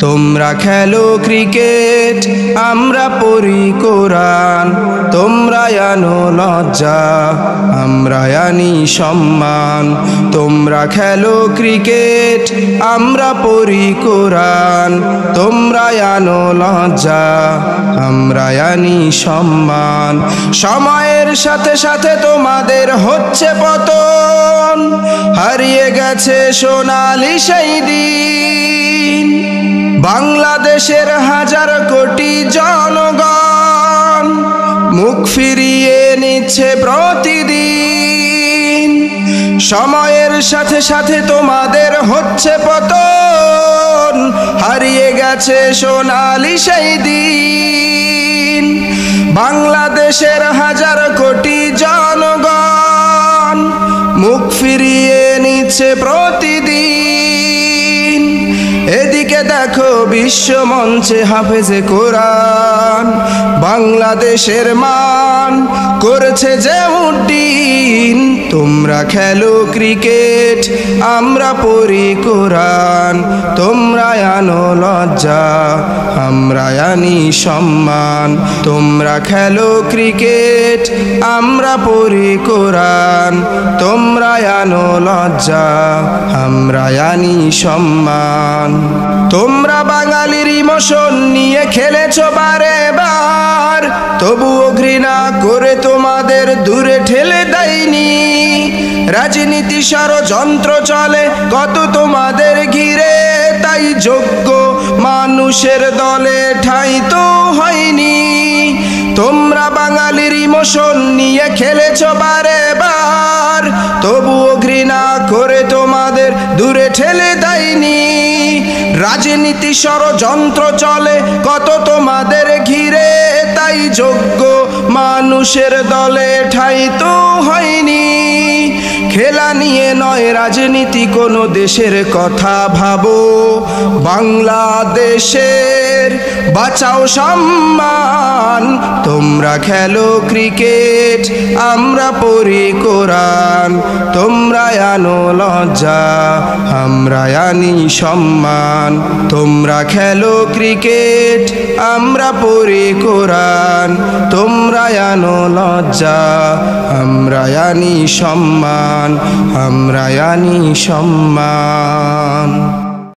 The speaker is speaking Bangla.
তোমরা খেলো ক্রিকেট, আমরা পড়ি কোরআন। তোমরা আনো লজ্জা, আমরা আনি সম্মান। তোমরা খেলো ক্রিকেট, আমরা পড়ি কোরআন। তোমরা আনো লজ্জা, আমরা আনি সম্মান। সময়ের সাথে সাথে তোমাদের হচ্ছে পতন, হারিয়ে গেছে সোনালি সেই দিন। বাংলাদেশের হাজার কোটি জনগণ মুখ ফিরিয়ে নিচ্ছে প্রতিদিন। সময়ের সাথে সাথে তোমাদের হচ্ছে পতন, হারিয়ে গেছে সোনালি সেই দিন। বাংলাদেশের হাজার কোটি জনগণ মুখ ফিরিয়ে নিচ্ছে প্রতিদিন। এদিকে দেখো বিশ্ব মঞ্চে হাফেজে কোরআন বাংলাদেশের মান করেছে যে উড্ডীন। তোমরা খেলো ক্রিকেট, আমরা পড়ি কোরআন। তোমরা আনো লজ্জা, আমরা আনি সম্মান। তোমরা খেলো ক্রিকেট, আমরা পড়ি কোরআন। তোমরা আনো লজ্জা, আমরা আনি সম্মান। তোমরা বাঙালির ইমোশন নিয়ে খেলেছো বারে বার, তবুও ঘৃণা করে তোমাদের দূরে ঠেলে দেয়নি। রাজনীতি ষড়যন্ত্র চলে কত তোমাদের ঘিরে, তাই যোগ্য মানুষের দলে ঠাঁই তো হয়নি। তোমরা বাঙালির ইমোশন নিয়ে খেলেছো বারে বার, তবুও ঘৃণা করে তোমাদের দূরে ঠেলে দেয়নি। রাজনীতি ষড়যন্ত্র চলে কত তোমাদের ঘিরে, তাই যোগ্য মানুষের দলে ঠাঁই তো হয়নি। খেলা নিয়ে নয় রাজনীতি, কোনো দেশের কথা ভাবো। বাংলাদেশের বাঁচাও সম্মান। তোমরা খেলো ক্রিকেট, আমরা পড়ি কোরআন। তোমরা আনো লজ্জা, আমরা আনি সম্মান। তোমরা খেলো ক্রিকেট, আমরা পড়ি কোরআন। তোমরা আনো লজ্জা, আমরা আনি সম্মান। আমরা আনি সম্মান।